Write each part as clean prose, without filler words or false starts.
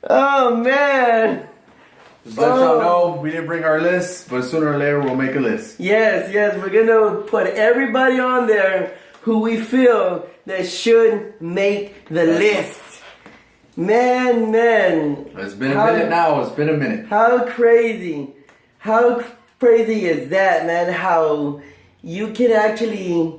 Oh man. Just let y'all know we didn't bring our list, but sooner or later we'll make a list. Yes, we're gonna put everybody on there who we feel that should make the list. Man. It's been a minute now. It's been a minute. How crazy is that, man? How you can actually,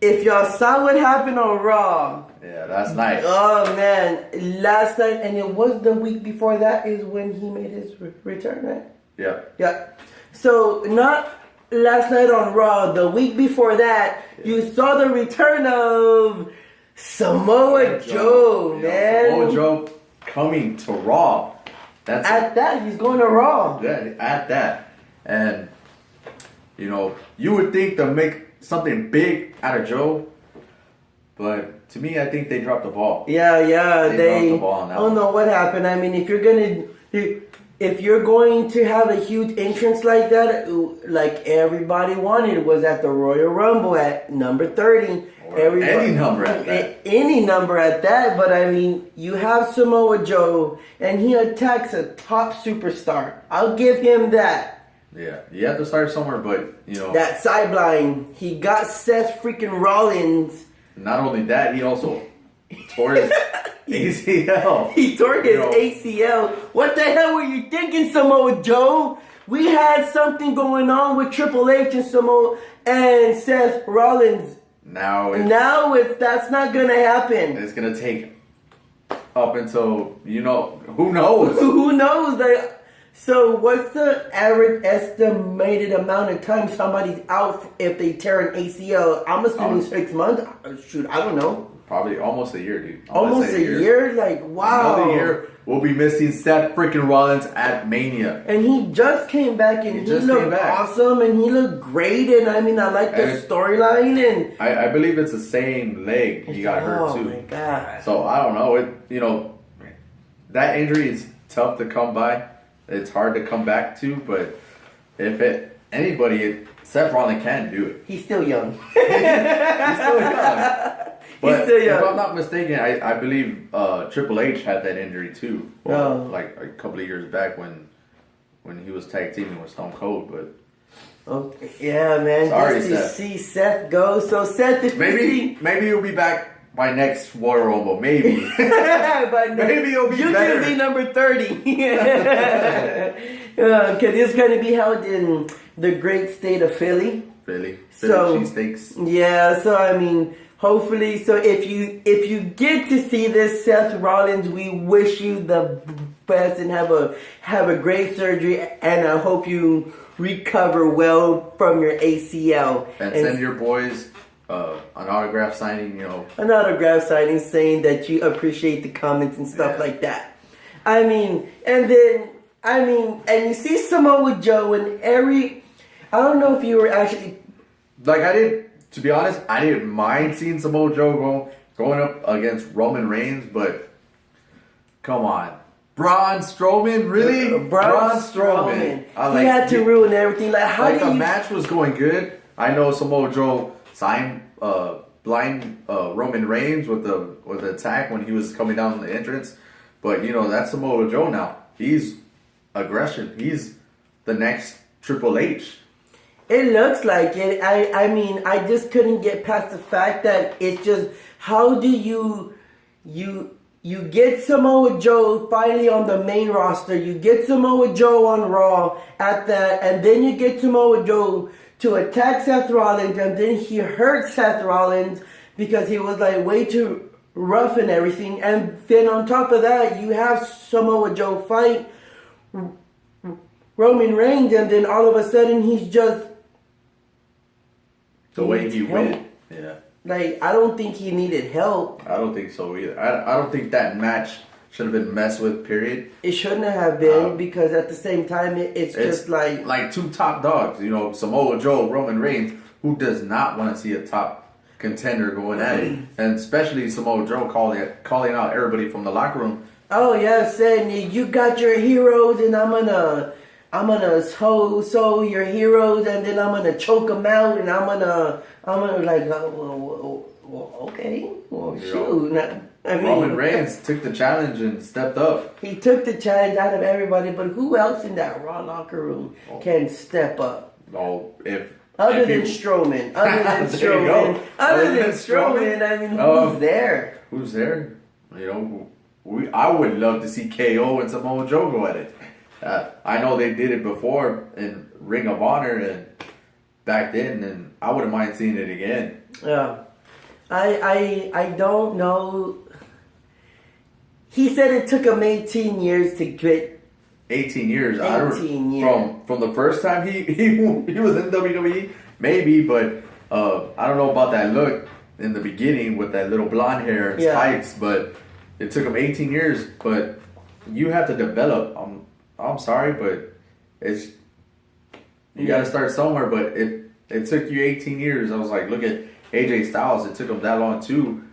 if y'all saw what happened on Raw. Yeah, last night. Oh man, last night, and it was the week before that is when he made his return, right? Yeah. So not last night on Raw, the week before that, you saw the return of Samoa Joe, man. Samoa Joe coming to Raw. He's going to Raw. Yeah, at that. And, you would think they'll make something big out of Joe, but to me, I think they dropped the ball. Yeah, They dropped the ball on that I don't know what happened. I mean, if you're going to have a huge entrance like that, like everybody wanted, was at the Royal Rumble at number 30. Any number at that. Any number at that, but I mean, you have Samoa Joe, and he attacks a top superstar. I'll give him that. Yeah, you have to start somewhere, but, That sideline, he got Seth freaking Rollins. Not only that, he also tore his ACL. He tore his ACL. What the hell were you thinking, Samoa Joe? We had something going on with Triple H and Seth Rollins. Now that's not gonna happen. It's gonna take up until who knows? Who knows? So what's the average estimated amount of time somebody's out if they tear an ACL? I'm assuming 6 months. Shoot, I don't know. Probably almost a year, dude. Almost a year? Like, wow. Another year, we'll be missing Seth freaking Rollins at Mania. And he just came back, and he looked awesome, and he looked great, and I mean, I like the storyline, and I believe it's the same leg he got hurt too. Oh my God. So I don't know. That injury is tough to come by. It's hard to come back to, but Seth Rollins can do it. He's still young. He's still young. But if I'm not mistaken, I believe Triple H had that injury too. Like a couple of years back when he was tag teaming with Stone Cold. But okay, yeah, man. Sorry, just to Seth. see Seth go. So Seth, maybe he'll be back by next Royal Rumble. Maybe. Maybe he'll be you better. can be number 30. Because it's going to be held in the great state of Philly. Philly So cheesesteaks. Yeah, so I mean, hopefully, so if you get to see this, Seth Rollins, we wish you the best and have a great surgery, and I hope you recover well from your ACL. And send your boys an autograph signing, An autograph signing saying that you appreciate the comments and stuff like that. I mean, and you see Samoa Joe and I don't know if you were actually... To be honest, I didn't mind seeing Samoa Joe going up against Roman Reigns, but come on. Braun Strowman? Really? Braun Strowman. He had to ruin everything. The match was going good. I know Samoa Joe signed blind Roman Reigns with the attack when he was coming down the entrance, but that's Samoa Joe now. He's aggression. He's the next Triple H. It looks like it. I mean, I just couldn't get past the fact that it's just, how do you get Samoa Joe finally on the main roster, you get Samoa Joe on Raw at that, and then you get Samoa Joe to attack Seth Rollins, and then he hurt Seth Rollins because he was like way too rough and everything, and then on top of that, you have Samoa Joe fight Roman Reigns, and then all of a sudden he's just... The way he went. Yeah. I don't think he needed help. I don't think so either. I don't think that match should have been messed with, period. It shouldn't have been, because at the same time, it's just like... Like two top dogs, Samoa Joe, Roman Reigns, who does not want to see a top contender going at it. And especially Samoa Joe calling out everybody from the locker room. Oh, yeah, saying, you got your heroes, and I'm I'm gonna so your heroes, and then I'm gonna choke them out, and I'm gonna like, okay, well, You shoot. I mean, Roman Reigns took the challenge and stepped up. he took the challenge out of everybody, but who else in that Raw locker room can step up? Oh, if Other if than he- Strowman. Other than There you go. Strowman. Other than Strowman, I mean, who's there? Who's there? You know, I would love to see KO and Samoa Joe go at it. I know they did it before in Ring of Honor and back then, and I wouldn't mind seeing it again. Yeah. I don't know. He said it took him 18 years to get 18 years. 18 years. From the first time he was in WWE, maybe, but I don't know about that look in the beginning with that little blonde hair and spikes, but it took him 18 years. But you have to develop. I'm sorry, but you got to start somewhere. But it took you 18 years. I was like, look at AJ Styles. It took him that long too.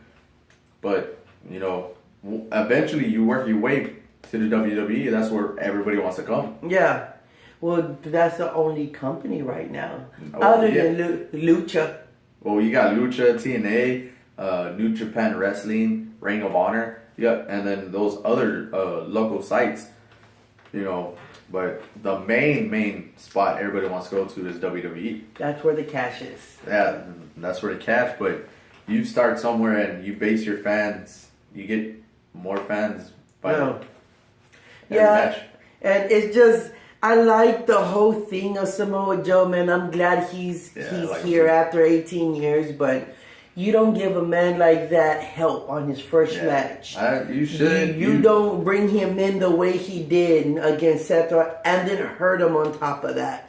But you know, eventually you work your way to the WWE. That's where everybody wants to come. Yeah. Well, that's the only company right now. Oh, Other yeah. than Lucha. Well, you got Lucha, TNA, New Japan Wrestling, Ring of Honor. Yeah, and then those other local sites. You know, but the main spot everybody wants to go to is WWE. That's where the cash is. Yeah, that's where the cash. But you start somewhere and you base your fans. You get more fans by every match. And it's just, I like the whole thing of Samoa Joe, man. I'm glad he's like here him. after 18 years, but you don't give a man like that help on his first match. You should. You don't bring him in the way he did against Seth Rollins and then hurt him on top of that.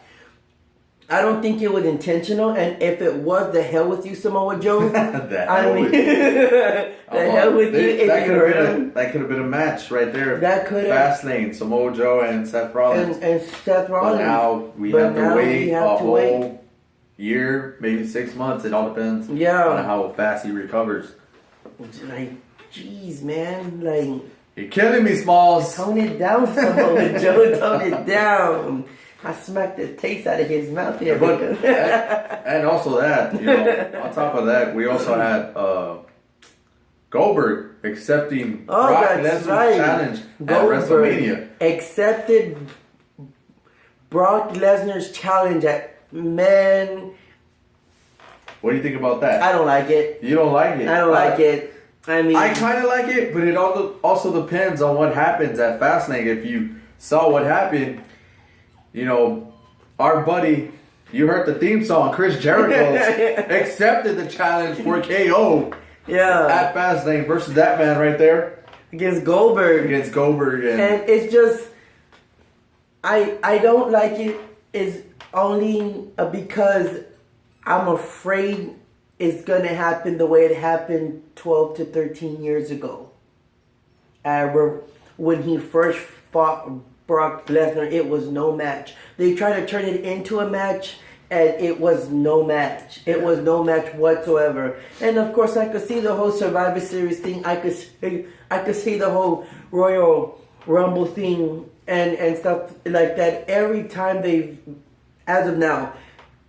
I don't think it was intentional, and if it was, the hell with you, Samoa Joe. the hell with you if you hurt him. That could have been a match right there. That could have. Fastlane, Samoa Joe and Seth Rollins. And Seth Rollins. But now we have to wait a whole year, maybe 6 months. It all depends on how fast he recovers. Like, jeez, man. Like, you're killing me, Smalls. Tone it down, Samoa Joe. Tone it down. I smacked the taste out of his mouth here. But, and also that, you know, on top of that, we also had Goldberg accepting Brock Lesnar's challenge at WrestleMania. Accepted Brock Lesnar's challenge at, man. What do you think about that? I don't like it. You don't like it? I don't like it. I mean, I kind of like it, but it also depends on what happens at Fastlane. If you saw what happened, you know, our buddy, you heard the theme song, Chris Jericho accepted the challenge for KO at Fastlane versus that man right there. Against Goldberg. And it's just, I don't like it. It's only because I'm afraid it's going to happen the way it happened 12 to 13 years ago. When he first fought Brock Lesnar, it was no match. They tried to turn it into a match, and it was no match. It was no match whatsoever. And of course, I could see the whole Survivor Series thing. I could see the whole Royal Rumble thing and stuff like that. Every time as of now,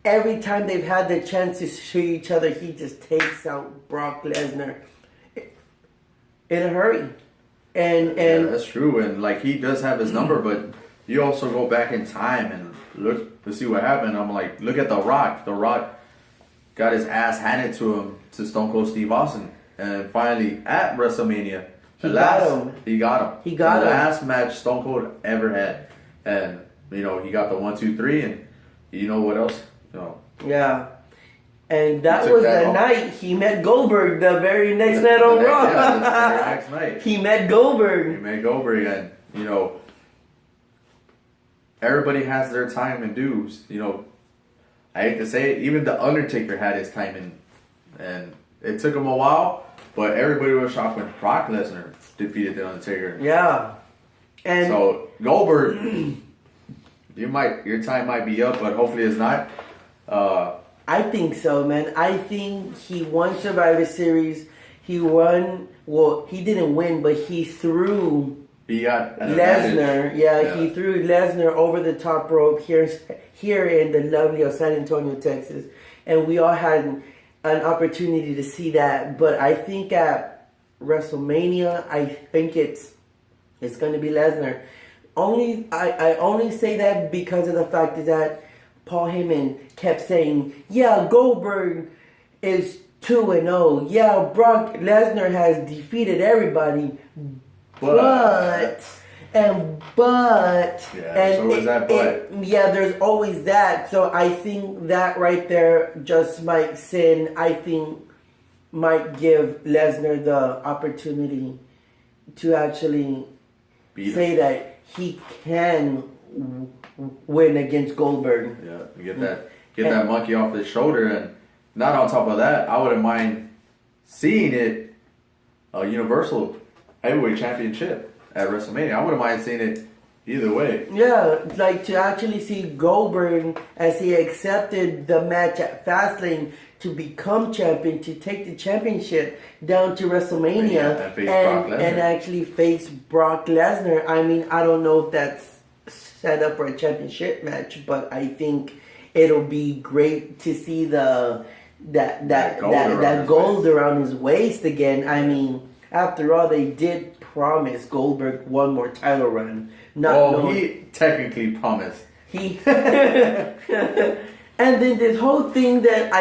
every time they've had the chance to see each other, he just takes out Brock Lesnar in a hurry. And that's true, and like he does have his number, but you also go back in time and look to see what happened. I'm like, look at The Rock. The Rock got his ass handed to him to Stone Cold Steve Austin, and finally at WrestleMania, He got him. The last match Stone Cold ever had, and you know he got the 1, 2, 3, and you know what else? You know. Yeah. And that was the night he met Goldberg, the very next night on Raw. Yeah, the very next night. He met Goldberg. And, you know, everybody has their time and dues. You know, I hate to say it, even The Undertaker had his time and it took him a while, but everybody was shocked when Brock Lesnar defeated The Undertaker. Yeah. And so, Goldberg, your time might be up, but hopefully it's not. I think so, man. I think he won Survivor Series. He won. Well, he didn't win, but he threw He got an advantage. Lesnar, he threw Lesnar over the top rope here in the lovely of San Antonio, Texas, and we all had an opportunity to see that. But I think at WrestleMania, I think it's going to be Lesnar. I only say that because of the fact that Paul Heyman kept saying, "Yeah, Goldberg is 2-0. Yeah, Brock Lesnar has defeated everybody." But there's always that but. There's always that. So I think that right there just might give Lesnar the opportunity to actually say that he can win against Goldberg. Yeah, get that monkey off his shoulder, and not on top of that, I wouldn't mind seeing it a Universal Heavyweight Championship at WrestleMania. I wouldn't mind seeing it either way. Yeah, like to actually see Goldberg as he accepted the match at Fastlane to become champion, to take the championship down to WrestleMania and actually face Brock Lesnar. I mean, I don't know if that's set up for a championship match, but I think it'll be great to see that gold around his waist again. I mean, after all, they did promise Goldberg one more title run. He technically promised. And then this whole thing that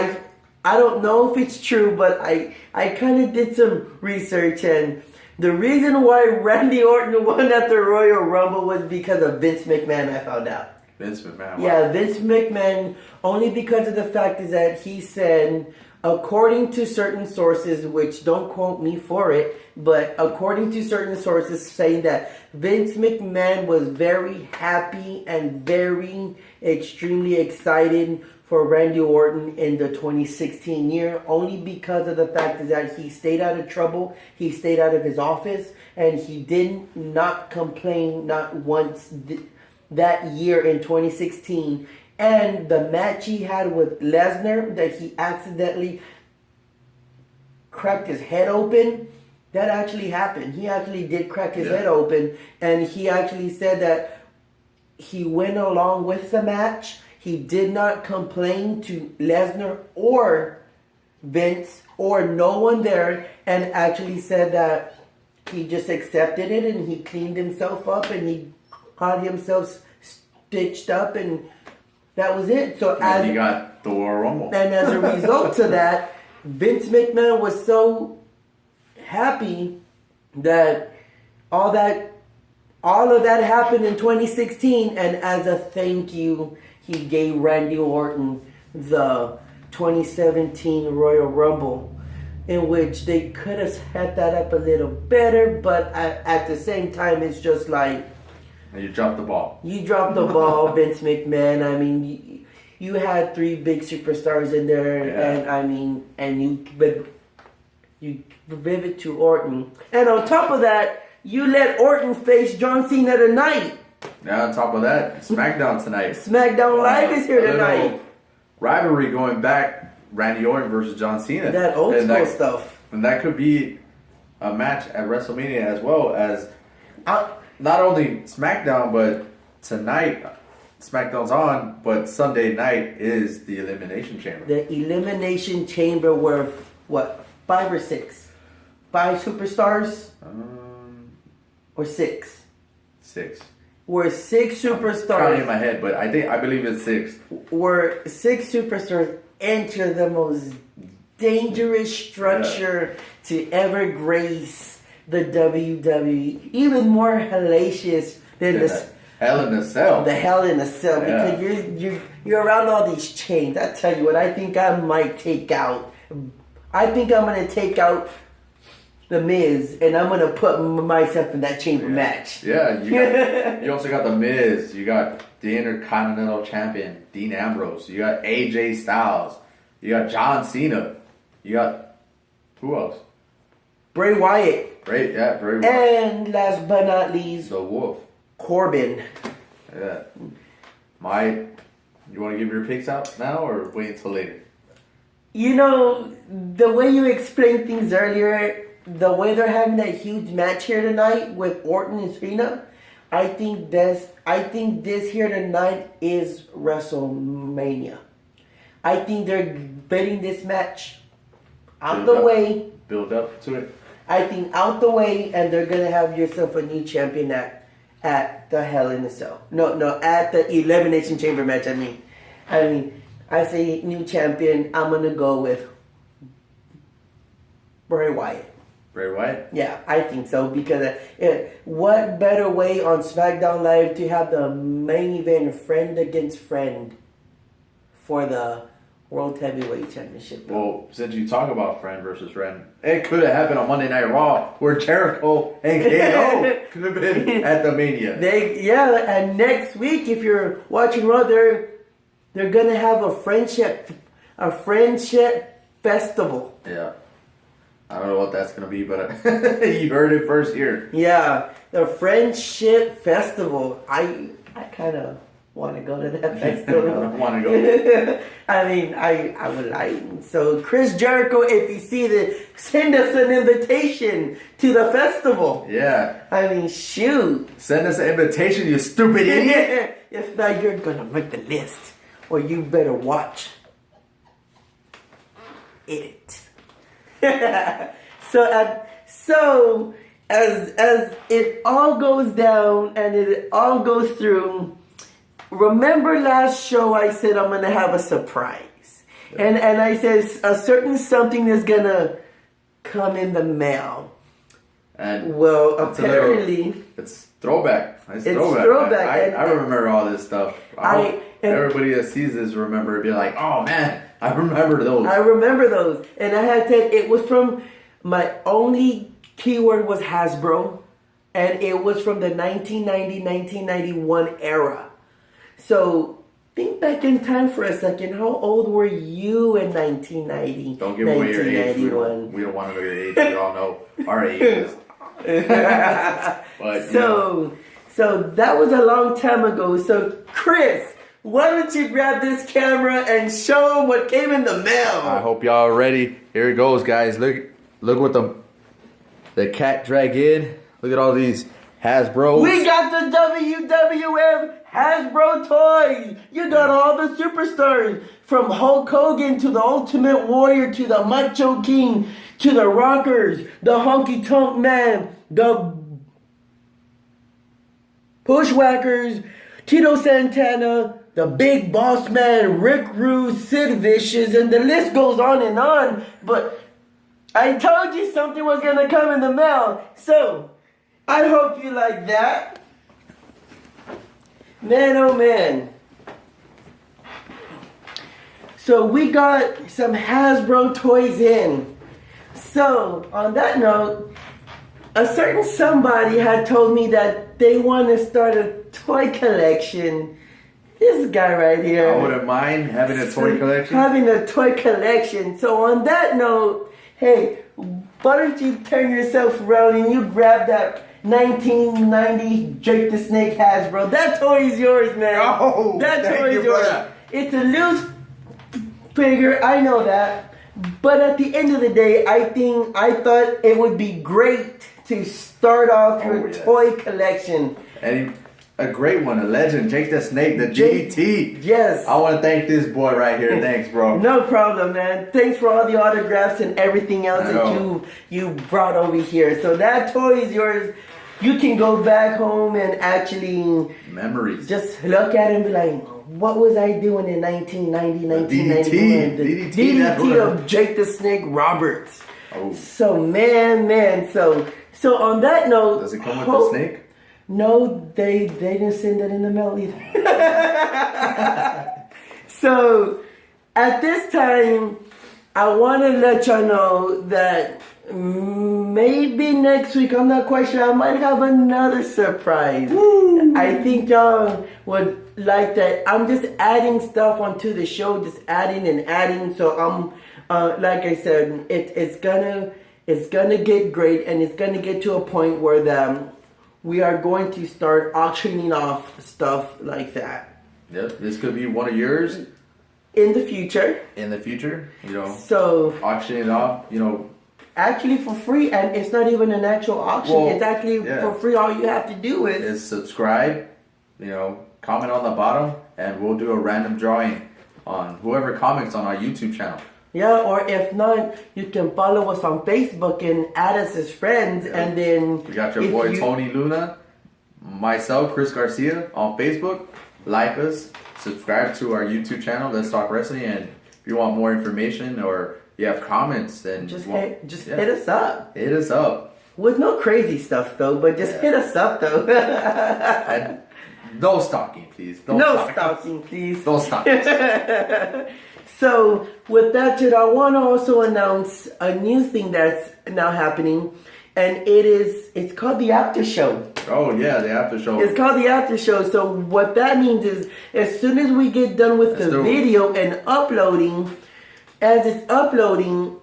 I don't know if it's true, but I kind of did some research, and the reason why Randy Orton won at the Royal Rumble was because of Vince McMahon, I found out. Vince McMahon. Yeah, Vince McMahon, only because of the fact is that he said, according to certain sources, which don't quote me for it, but according to certain sources saying that Vince McMahon was very happy and very extremely excited for Randy Orton in the 2016 year, only because of the fact is that he stayed out of trouble, he stayed out of his office, and he did not complain not once that year in 2016. And the match he had with Lesnar, that he accidentally cracked his head open, that actually happened. He actually did crack his head open, and he actually said that he went along with the match. He did not complain to Lesnar or Vince or no one there, and actually said that he just accepted it and he cleaned himself up and he got himself stitched up, and that was it. So he got the Royal Rumble. And as a result of that, Vince McMahon was so happy that all of that happened in 2016, and as a thank you, he gave Randy Orton the 2017 Royal Rumble, in which they could have set that up a little better, but at the same time, it's just like... You dropped the ball. You dropped the ball, Vince McMahon. I mean, you had 3 big superstars in there, and I mean, and you give it to Orton. And on top of that, you let Orton face John Cena tonight. Now on top of that, SmackDown tonight. SmackDown Live is here tonight. Rivalry going back, Randy Orton versus John Cena. That old school stuff. And that could be a match at WrestleMania as well as not only SmackDown, but tonight SmackDown's on, but Sunday night is the Elimination Chamber. The Elimination Chamber were, 5 or 6? 5 superstars? Or 6? 6. Were 6 superstars. Counting in my head, but I believe it's 6. Were 6 superstars enter the most dangerous structure to ever grace the WWE. Even more hellacious than the Hell in a Cell. The Hell in a Cell, because you're around all these chains. I tell you what, I think I might take out. I think I'm gonna take out The Miz, and I'm gonna put myself in that chamber match. Yeah, you also got The Miz. You got the Intercontinental Champion Dean Ambrose. You got AJ Styles. You got John Cena. You got who else? Bray Wyatt. Bray Wyatt. And last but not least, The Wolf. Corbin. Yeah. You want to give your picks out now or wait until later? You know, the way you explained things earlier, the way they're having that huge match here tonight with Orton and Cena, I think this here tonight is WrestleMania. I think they're betting this match out the way. Build up to it. I think out the way, and they're gonna have yourself a new champion at the Hell in a Cell. No, at the Elimination Chamber match. I say new champion. I'm gonna go with Bray Wyatt. Bray Wyatt? Yeah, I think so because what better way on SmackDown Live to have the main event friend against friend for the World Heavyweight Championship? Well, since you talk about friend versus friend, it could have happened on Monday Night Raw where Jericho and KO could have been at the Mania. And next week, if you're watching Raw, they're gonna have a friendship festival. Yeah. I don't know what that's going to be, but you heard it first here. Yeah, the Friendship Festival. I kind of want to go to that festival. I want to go. I would like. So, Chris Jericho, if you see this, send us an invitation to the festival. Yeah. Shoot. Send us an invitation, you stupid idiot. If not, you're going to make the list. Or you better watch it. So as it all goes down and it all goes through, remember last show I said I'm gonna have a surprise, and I said a certain something is gonna come in the mail. And well, apparently it's throwback. It's throwback. I remember all this stuff. Everybody that sees this remember be like, oh man, I remember those. And I had said it was from, my only keyword was Hasbro, and it was from the 1990-1991 era. So think back in time for a second. How old were you in 1990? Don't give away your age. We don't want to know your age. We all know our ages. But so that was a long time ago. So Chris, why don't you grab this camera and show them what came in the mail? I hope y'all are ready. Here it goes, guys. Look what the cat drag in. Look at all these Hasbro. We got the WWF Hasbro toys. You got all the superstars from Hulk Hogan to the Ultimate Warrior to the Macho King to the Rockers, the Honky Tonk Man, the Bushwhackers, Tito Santana, the Big Boss Man, Rick Rude, Sid Vicious, and the list goes on and on. But I told you something was going to come in the mail. So, I hope you like that. Man, oh man. So, we got some Hasbro toys in. So, on that note, a certain somebody had told me that they want to start a toy collection. This guy right here. I wouldn't mind having a toy collection. So on that note, hey, why don't you turn yourself around and you grab that 1990 Jake the Snake Hasbro. That toy is yours, man. Oh, that toy is yours. Brother. It's a loose figure, I know that. But at the end of the day, I thought it would be great to start off your toy collection. And a great one, a legend, Jake the Snake, the GT. Yes. I want to thank this boy right here. Thanks, bro. No problem, man. Thanks for all the autographs and everything else that you brought over here. So that toy is yours. You can go back home and actually memories. Just look at it and be like, what was I doing in 1990, 1991? DDT of Jake the Snake Roberts. Oh. So man. So on that note, does it come with the snake? No, they didn't send that in the mail either. So at this time, I want to let y'all know that maybe next week, I'm not quite sure, I might have another surprise. Woo. I think y'all would like that. I'm just adding stuff onto the show, just adding and adding. So I'm, like I said, it's gonna get great, and it's gonna get to a point where we are going to start auctioning off stuff like that. Yep, this could be one of yours. In the future, you know. So auctioning it off, you know, actually for free, and it's not even an actual auction. Well, it's actually yeah. for free. All you have to do Is subscribe, comment on the bottom, and we'll do a random drawing on whoever comments on our YouTube channel. yeah, or if not, you can follow us on Facebook and add us as friends, and then We got your if boy you- Tony Luna, myself, Chris Garcia, on Facebook. Like us, subscribe to our YouTube channel, Let's Talk Wrestling, and if you want more information or you have comments, then Just well, hit, just yeah. hit us up. Hit us up. With no crazy stuff though, but just Yeah. hit us up though. And no stalking, please. Don't no stalk us. stalking, please. Don't stalk us. So with that said, I want to also announce a new thing that's now happening, and it's called the after show. Oh yeah, the after show. It's called the after show. So what that means is, as soon as we get done with Let's the do it. video and uploading, as it's uploading,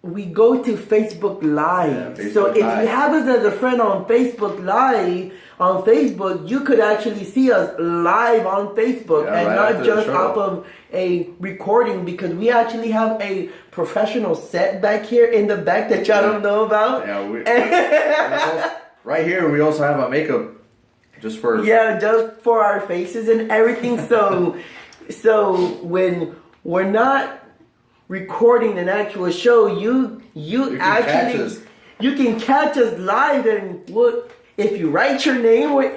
we go to Facebook Live. Yeah, Facebook so if Live. you have us as a friend on Facebook Live, on Facebook, you could actually see us live on Facebook, Yeah, and right not after the just show. off of a recording, because we actually have a professional set back here in the back that y'all don't know about. Yeah, right here we also have a makeup just for Yeah, just for our faces and everything. So when we're not recording an actual show, you can catch actually us. you can catch us live, and what if you write your name or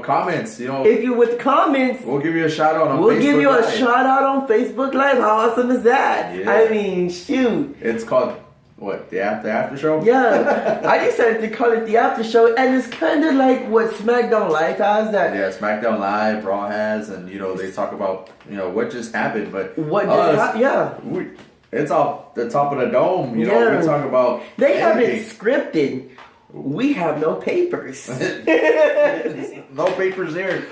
comments. if you with comments, We'll give you a shout out on we'll Facebook give you a Live. shout out on Facebook Live. How awesome is that? Yeah. I mean, shoot. It's called what? The after show? Yeah, I decided to call it the after show, and it's kind of like what SmackDown Live has. That Yeah, SmackDown Live, Raw has, and they talk about what just happened, but what us, yeah. it's off the top of the dome. Yeah. We talk about They have it anything. scripted. We have no papers. No papers here.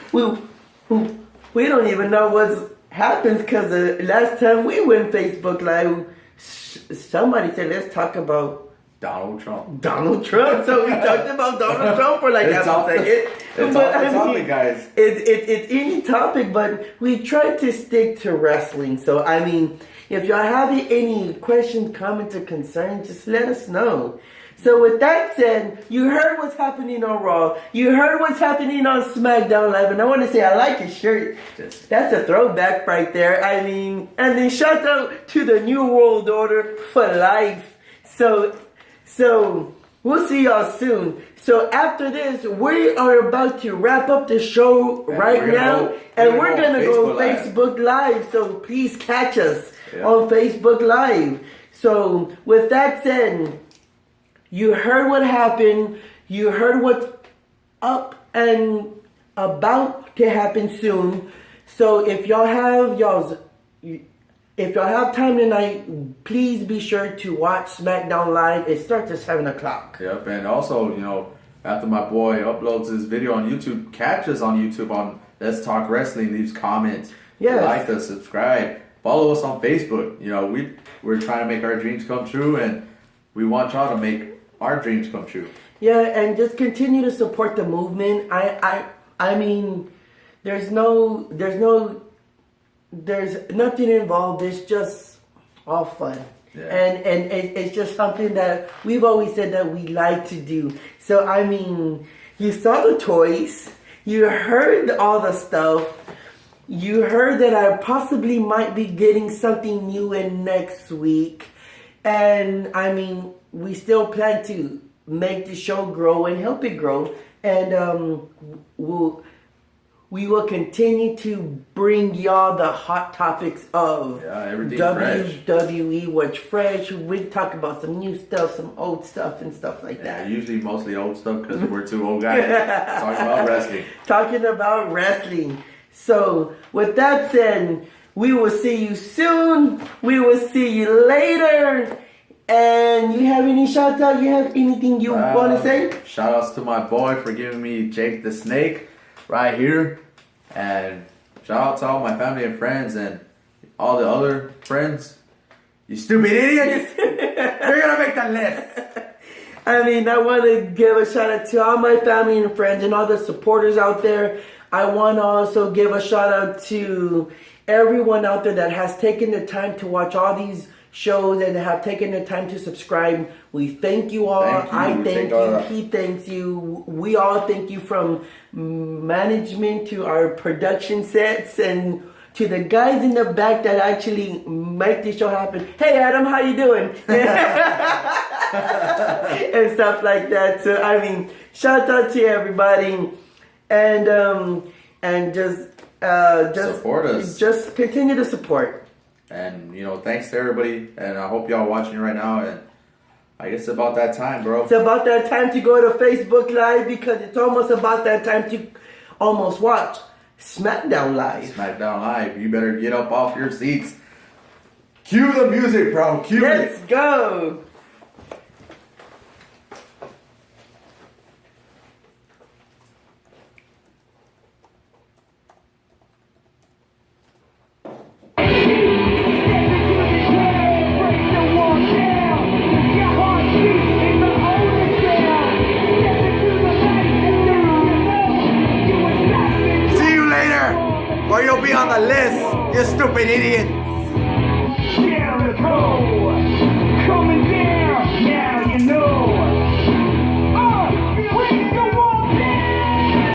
we don't even know what happens, because the last time we went Facebook Live, somebody said, let's talk about Donald Trump. Donald Trump. So we talked about Donald Trump for like It's half off a second. It's But off the I topic, mean, guys. It's any topic, but we try to stick to wrestling. So, I mean, if y'all have any questions, comments, or concerns, just let us know. So with that said, you heard what's happening on Raw. You heard what's happening on SmackDown Live. And I want to say, I like his shirt. Yes. That's a throwback right there. I mean, and then shout out to the New World Order for life. So we'll see y'all soon. So after this, we are about to wrap up the show right we're gonna now. go- And we're we're gonna going to go go Facebook Facebook Live. So please catch us Yeah. on Facebook Live. So with that said, you heard what happened. You heard what's up and about to happen soon. So if y'all have time tonight, please be sure to watch SmackDown Live. It starts at 7 o'clock. Yep, and also, after my boy uploads his video on YouTube, catch us on YouTube on Let's Talk Wrestling, leaves comments, Yes. like us, subscribe, follow us on Facebook. We're trying to make our dreams come true, and we want y'all to make our dreams come true. Yeah, and just continue to support the movement. I mean, there's nothing involved. It's just all fun. Yeah. And it's just something that we've always said that we like to do. So, I mean, you saw the toys. You heard all the stuff. You heard that I possibly might be getting something new in next week. And, I mean, we still plan to make the show grow and help it grow. And we will continue to bring y'all the hot topics of everything WWE, what's fresh. We talk about some new stuff, some old stuff, and stuff like Yeah, that. usually mostly old stuff because we're two old guys talking about wrestling. Talking about wrestling. So, with that said, we will see you soon. We will see you later. And you have any shout out? You have anything you want to say? Shout outs to my boy for giving me Jake the Snake right here. And shout out to all my family and friends and all the other friends. You stupid idiots! You're gonna make the list! I mean, I want to give a shout out to all my family and friends and all the supporters out there. I want to also give a shout out to everyone out there that has taken the time to watch all these shows and have taken the time to subscribe. We thank you all. Thank you. I We thank thank all you. that. He thanks you. We all thank you, from management to our production sets and to the guys in the back that actually make this show happen. Hey Adam, how you doing? And stuff like that. So I mean, shout out to everybody, and just Support us. Just continue to support. And thanks to everybody. And I hope y'all watching right now. And I guess it's about that time, bro. It's about that time to go to Facebook Live, because it's almost about that time to almost watch SmackDown Live. SmackDown Live. You better get up off your seats. Cue the music, bro. Cue Let's it. go. See you later, or you'll be on the list, you stupid idiot. Jericho!